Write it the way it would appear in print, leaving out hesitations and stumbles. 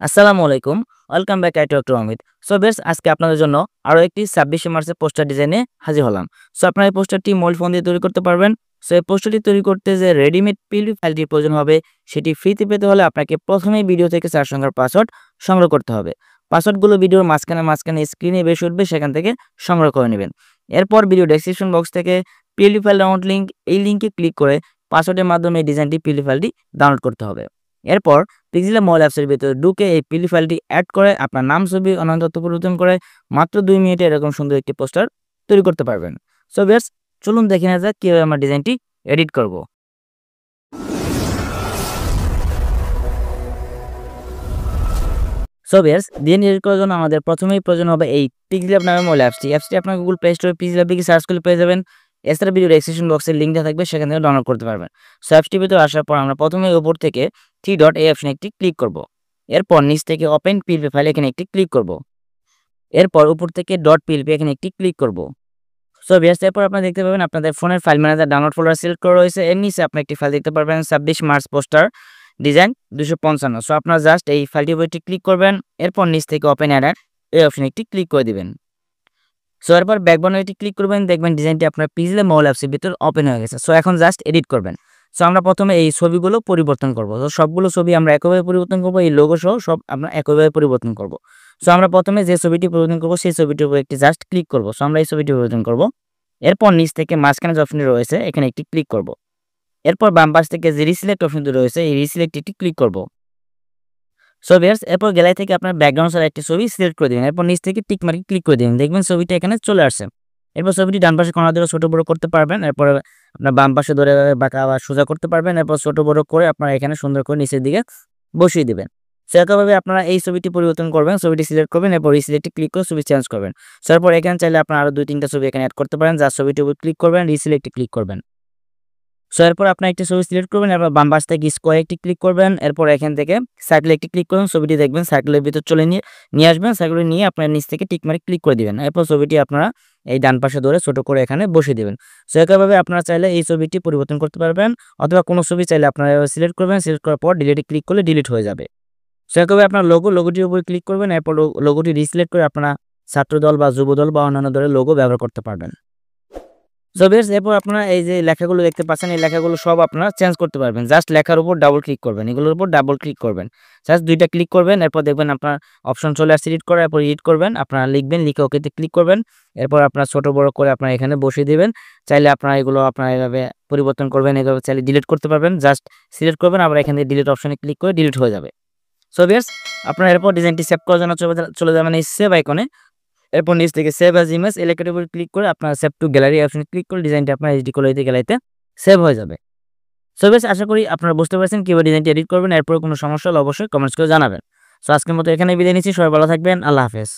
আসসালামু আলাইকুম। Welcome back I talk to Amit. So বেশ আজকে আপনাদের জন্য আরো একটি ২৬শে মার্চের পোস্টার ডিজাইনে হাজির হলাম। সো আপনারা এই পোস্টারটি মোবাইল ফোন দিয়ে তৈরি করতে পারবেন। সো এই পোস্টারটি তৈরি করতে যে রেডিমেড পিএলপি ফাইলটির প্রয়োজন হবে সেটি ফ্রিতে পেতে হলে আপনাকে প্রথমেই ভিডিও থেকে ৪ সংখ্যার পাসওয়ার্ড সংগ্রহ করতে হবে। পাসওয়ার্ডগুলো ভিডিওর মাঝখানে স্ক্রিনে বেশি উঠবে সেখান থেকে সংগ্রহ করে নেবেন। এরপর ভিডিও ডেসক্রিপশন বক্স থেকে পিএলপি ফাইল ডাউনলোড লিঙ্ক এই লিঙ্কে ক্লিক করে পাসওয়ার্ডের মাধ্যমে এই ডিজাইনটি পিএলপি ফাইলটি ডাউনলোড করতে হবে। এরপর পিক্সেলা মোবাইল অ্যাপসের ভিতরে ঢুকে এই পিএলপি ফাইলটি অ্যাড করে আপনার নাম, ছবি, অন্যান্য তথ্য পরিবর্তন করে মাত্র ২ মিনিটে এরকম সুন্দর একটি পোস্টার তৈরি করতে পারবেন। সো ভিউয়ার্স চলুন দেখে নেওয়া যাক কিভাবে আমরা ডিজাইনটি এডিট করব। সো ভিউয়ার্স ডিজাইন এডিট করার জন্য আমাদের প্রথমেই প্রয়োজন হবে এই পিক্সেলab নামের মোবাইল অ্যাপসটি। আপনার গুগল প্লে স্টোরে পিক্সেলab লিখে সার্চ করলে পেয়ে যাবেন। এছাড়া ভিডিও ডেসক্রিপশন বক্সের লিঙ্ক দেওয়া থাকবে সেখান থেকে ডাউনলোড করতে পারবেন। সো অ্যাপসটির ভিতরে আসার পর আমরা প্রথমে উপর থেকে 3 ডট এই অপশনে একটি ক্লিক করব। এরপর নিচ থেকে ওপেন পিএলপি ফাইল এখানে একটি ক্লিক করব। এরপর উপর থেকে ডট পিএলপি এখানে একটি ক্লিক করব। সো ভিউয়ার্স এরপর আপনারা দেখতে পাবেন আপনাদের ফোনের file manager download folder select করা রয়েছে। এর নিচে আপনি একটি ফাইল দেখতে পারবেন ২৬ মার্চ পোস্টার ডিজাইন ২৫৫। সো আপনারা জাস্ট এই ফাইলটির উপর একটি ক্লিক করবেন। এরপর নিচ থেকে ওপেন অ্যাড এই অপশনে একটি ক্লিক করে দিবেন। সো এরপর ব্যাকগ্রাউন্ডে একটি ক্লিক করবেন, দেখবেন ডিজাইনটি আপনার পিক্সেলab মোবাইল অ্যাপসের ভিতর ওপেন হয়ে গেছে। সো এখন জাস্ট এডিট করবেন। সো আমরা প্রথমে এই ছবিগুলো পরিবর্তন করব। তো সবগুলো ছবি আমরা একইভাবে পরিবর্তন করব, এই লোগো সহ সব আমরা একইভাবে পরিবর্তন করব। সো আমরা প্রথমে যে ছবিটি পরিবর্তন করব সেই ছবিটির উপর একটি জাস্ট ক্লিক করব। সো আমরা এই ছবিটি পরিবর্তন করব। এরপর নিচ থেকে মাঝখানে যে অপশনটি রয়েছে এখানে একটি ক্লিক করব। এরপর বাম পাশ থেকে যে রিসিলেক্ট অপশনটি রয়েছে এই রিসিলেক্ট একটি ক্লিক করব। সো ভিউয়ার্স এরপর গ্যালারি থেকে আপনার ব্যাকগ্রাউন্ড ছাড়া একটি ছবি সিলেক্ট করে দিবেন। এরপর নিচ থেকে টিক মার্কে ক্লিক করে দিবেন, দেখবেন ছবিটা এখানে চলে আসছে। এরপর ছবিটি ডান পাশে কোণা ধরে ছোট বড় করতে পারবেন। এরপর আপনার বাম পাশে ধরে বাঁকা বা সোজা করতে পারবেন। এরপর ছোট বড় করে আপনারা এখানে সুন্দর করে নিচের দিকে বসিয়ে দিবেন। সো একইভাবে আপনারা এই ছবিটি পরিবর্তন করবেন, ছবিটি সিলেক্ট করবেন, এরপর রিসিলেক্টে ক্লিক করে ছবি চেঞ্জ করবেন। সো এরপর এখানে চাইলে আপনারা আরো ২-৩টা ছবি এখানে অ্যাড করতে পারেন। যার ছবিটির উপর ক্লিক করবেন, রিসিলেক্টে ক্লিক করবেন। সো এরপর আপনার একটি ছবি সিলেক্ট করবেন, এরপর বাম পাশ থেকে স্কোয়ার একটি ক্লিক করবেন। এরপর এখান থেকে সার্কেলে একটি ক্লিক করুন, ছবিটি দেখবেন সার্কেলের ভিতর চলে নিয়ে আসবেন। সার্কেলে নিয়ে আপনার নিচ থেকে টিক মার্কে ক্লিক করে দিবেন। এরপর ছবিটি আপনারা এই ডান পাশে ধরে ছোট করে এখানে বসিয়ে দিবেন। সো একইভাবে আপনারা চাইলে এই ছবিটি পরিবর্তন করতে পারবেন, অথবা কোনো ছবি চাইলে আপনারা সিলেক্ট করবেন, সিলেক্ট করার পর ডিলিটে ক্লিক করলে ডিলিট হয়ে যাবে। সো একইভাবে আপনার লোগোটির উপর ক্লিক করবেন, এরপর লোগোটি রিসিলেক্ট করে আপনারা ছাত্রদল বা যুবদল বা অন্যান্য দলের লোগো ব্যবহার করতে পারবেন। সো ভিউয়ার্স এরপর আপনারা এই যে লেখাগুলো দেখতে পাচ্ছেন এই লেখাগুলো সব আপনারা চেঞ্জ করতে পারবেন। জাস্ট লেখার উপর ডাবল ক্লিক করবেন, এগুলোর উপর ডাবল ক্লিক করবেন, জাস্ট ২টা ক্লিক করবেন। এরপর দেখবেন আপনার অপশন চলে আসছে এডিট করা, এরপর এডিট করবেন, আপনারা লিখবেন, লিখে ওকেতে ক্লিক করবেন। এরপর আপনারা ছোট বড় করে আপনারা এখানে বসিয়ে দিবেন। চাইলে আপনারা এগুলো আপনারা এভাবে পরিবর্তন করবেন, এভাবে চাইলে ডিলিট করতে পারবেন। জাস্ট সিলেক্ট করবেন, আবার এখান থেকে ডিলিট অপশনে ক্লিক করে ডিলিট হয়ে যাবে। সো ভিউয়ার্স আপনারা এরপর ডিজাইনটি সেভ করার জন্য চলে যাবেন এই সেভ আইকনে। এরপর নিচ থেকে সেভ অ্যাজ ইমেজ এই লেখাটির উপর ক্লিক করে আপনার সেভ টু গ্যালারি অপশনে ক্লিক করলে ডিজাইনটি আপনার এইচডি কোয়ালিটি গ্যালারিতে সেভ হয়ে যাবে। সো বেশ আশা করি আপনারা বুঝতে পারছেন কিভাবে ডিজাইনটি এডিট করবেন। এরপর কোনো সমস্যা হলে অবশ্যই কমেন্টস করে জানাবেন। সো আজকের মতো এখানেই বিদায় নিচ্ছি। সবাই ভালো থাকবেন। আল্লাহ হাফেজ।